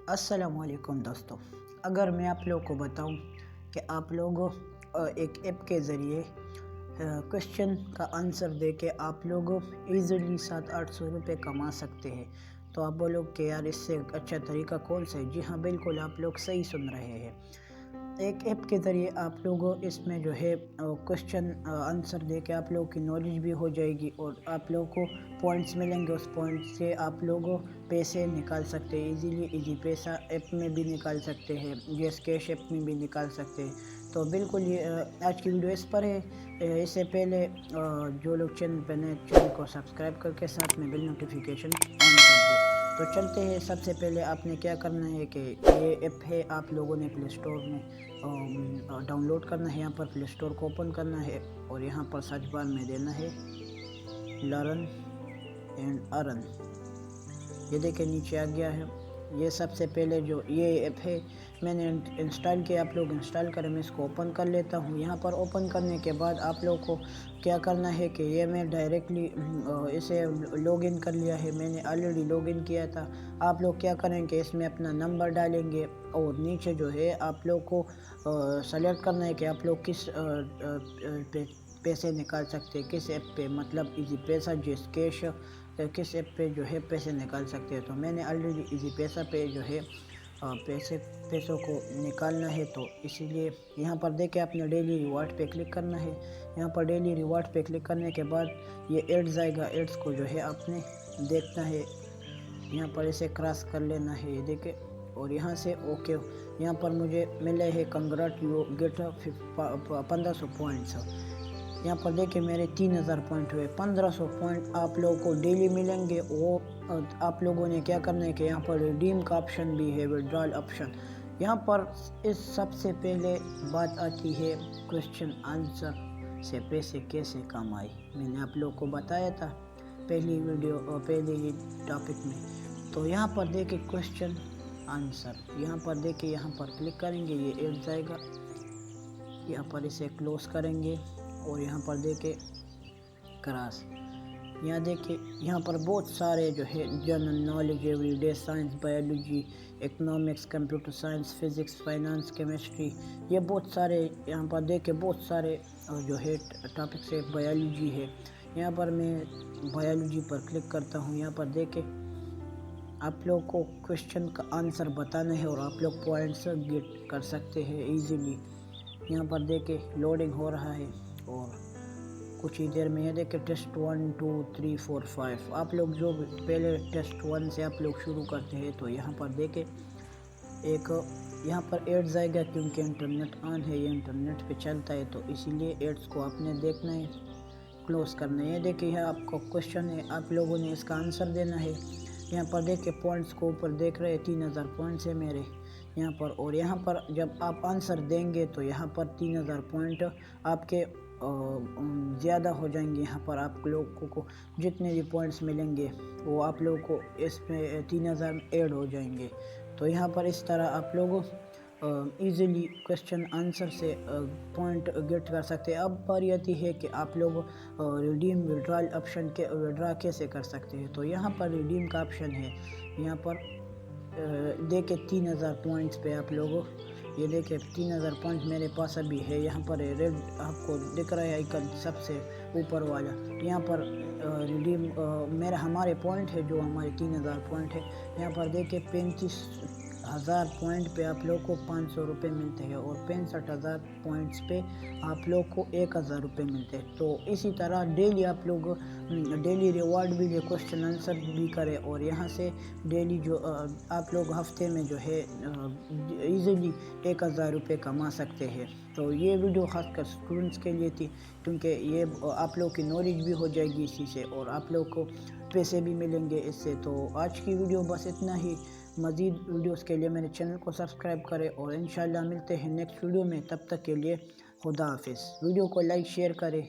अस्सलामुअलैकुम दोस्तों, अगर मैं आप लोगों को बताऊं कि आप लोग एक ऐप के ज़रिए क्वेश्चन का आंसर दे के आप लोग इजीली 700-800 रुपये कमा सकते हैं, तो आप बोलोगे कि यार इससे अच्छा तरीका कौन सा है। जी हाँ, बिल्कुल आप लोग सही सुन रहे हैं। एक ऐप के ज़रिए आप लोग इसमें जो है क्वेश्चन आंसर दे के आप लोगों की नॉलेज भी हो जाएगी और आप लोगों को पॉइंट्स मिलेंगे। उस पॉइंट से आप लोग पैसे निकाल सकते हैं इजी पैसा ऐप में भी निकाल सकते हैं, जैस कैश ऐप में भी निकाल सकते हैं। तो बिल्कुल ये आज की वीडियो इस पर है। इससे पहले जो लोग चैनल पर नए, चैनल को सब्सक्राइब करके साथ में बेल नोटिफिकेशन ऑन कर दें। तो चलते हैं। सबसे पहले आपने क्या करना है कि ये ऐप है, आप लोगों ने प्ले स्टोर में डाउनलोड करना है। यहाँ पर प्ले स्टोर को ओपन करना है और यहाँ पर सर्च बार में देना है लर्न एंड अर्न। ये देखिए नीचे आ गया है। ये सबसे पहले जो ये ऐप है मैंने इंस्टॉल किया, आप लोग इंस्टॉल करें। मैं इसको ओपन कर लेता हूँ। यहाँ पर ओपन करने के बाद आप लोग को क्या करना है कि ये मैं डायरेक्टली इसे लॉगिन कर लिया है, मैंने ऑलरेडी लॉगिन किया था। आप लोग क्या करेंगे, इसमें अपना नंबर डालेंगे और नीचे जो है आप लोग को सेलेक्ट करना है कि आप लोग किस पैसे निकाल सकते हैं, किस ऐप पे, मतलब इजी पैसा, जिस कैश, किस ऐप पे जो है पैसे निकाल सकते हैं। तो मैंने ऑलरेडी इजी पैसा पे जो है पैसों को निकालना है, तो इसीलिए यहाँ पर देखे आपने डेली रिवार्ड पे क्लिक करना है। यहाँ पर डेली रिवार्ड पे क्लिक करने के बाद ये एड्स आएगा, एड्स को जो है आपने देखना है। यहाँ पर इसे क्रॉस कर लेना है, ये देखे, और यहाँ से ओके। यहाँ पर मुझे मिले है कंग्रेट यू गेट 1500 पॉइंट्स। यहाँ पर देखिए मेरे 3000 पॉइंट हुए। 1500 पॉइंट आप लोगों को डेली मिलेंगे। वो आप लोगों ने क्या करना है कि यहाँ पर रिडीम का ऑप्शन भी है, विड्रॉल ऑप्शन। यहाँ पर इस सबसे पहले बात आती है क्वेश्चन आंसर से पैसे कैसे कमाए। मैंने आप लोगों को बताया था पहली वीडियो और पहले ही टॉपिक में। तो यहाँ पर देखिए क्वेश्चन आंसर, यहाँ पर देखिए, यहाँ पर क्लिक करेंगे, ये ऐड जाएगा। यहाँ पर इसे क्लोज करेंगे और यहाँ पर देखे क्रॉस। यहाँ देखिए यहाँ पर बहुत सारे जो है general knowledge, everyday science, biology, economics, computer science, physics, finance, chemistry, ये बहुत सारे यहाँ पर देखे बहुत सारे जो है टॉपिक्स है। बायोलॉजी है, यहाँ पर मैं बायोलॉजी पर क्लिक करता हूँ। यहाँ पर देखे आप लोग को क्वेश्चन का आंसर बताना है और आप लोग पॉइंट्स गेट कर सकते हैं इजीली। यहाँ पर देखे लोडिंग हो रहा है और कुछ ही देर में ये देखे टेस्ट 1 2 3 4 5। आप लोग जो पहले टेस्ट 1 से आप लोग शुरू करते हैं, तो यहाँ पर देखे एक यहाँ पर एड्स आएगा, क्योंकि इंटरनेट ऑन है, ये इंटरनेट पे चलता है, तो इसीलिए एड्स को आपने देखना है, क्लोज करना है। ये देखिए यहाँ आपको क्वेश्चन है, आप लोगों ने इसका आंसर देना है। यहाँ पर देखिए पॉइंट्स को ऊपर देख रहे हैं, 3000 पॉइंट्स है मेरे यहाँ पर। और यहाँ पर जब आप आंसर देंगे तो यहाँ पर 3000 पॉइंट आपके ज़्यादा हो जाएंगे। यहाँ पर आप लोगों को जितने भी पॉइंट्स मिलेंगे वो आप लोगों को इसमें 3000 ऐड हो जाएंगे। तो यहाँ पर इस तरह आप लोग इजीली क्वेश्चन आंसर से पॉइंट गेट कर सकते हैं। अब बारी आती है कि आप लोग रिडीम विड्रॉल ऑप्शन के विड्रा कैसे कर सकते हैं। तो यहाँ पर रिडीम का ऑप्शन है। यहाँ पर देखे 3000 पॉइंट्स पे आप लोगों, ये देखे 3000 पॉइंट मेरे पास अभी है। यहाँ पर रेड आपको दिख रहा है आइकन सबसे ऊपर वाला, यहाँ पर रिडीम मेरा हमारे पॉइंट है, जो हमारे 3000 पॉइंट है। यहाँ पर देखे 35,000 पॉइंट पे आप लोग को 500 रुपये मिलते हैं और 65,000 पॉइंट्स पे आप लोग को 1000 रुपये मिलते हैं। तो इसी तरह डेली आप लोग डेली रिवार्ड भी ले, क्वेश्चन आंसर भी करें और यहाँ से डेली जो आप लोग हफ्ते में जो है इजीली 1000 रुपये कमा सकते हैं। तो ये वीडियो खासकर स्टूडेंट्स के लिए थी, क्योंकि ये आप लोग की नॉलेज भी हो जाएगी इसी से और आप लोग को पैसे भी मिलेंगे इससे। तो आज की वीडियो बस इतना ही। मज़ीद वीडियोस के लिए मेरे चैनल को सब्सक्राइब करें और इंशाल्लाह मिलते हैं नेक्स्ट वीडियो में। तब तक के लिए खुदा हाफिज़। वीडियो को लाइक शेयर करें।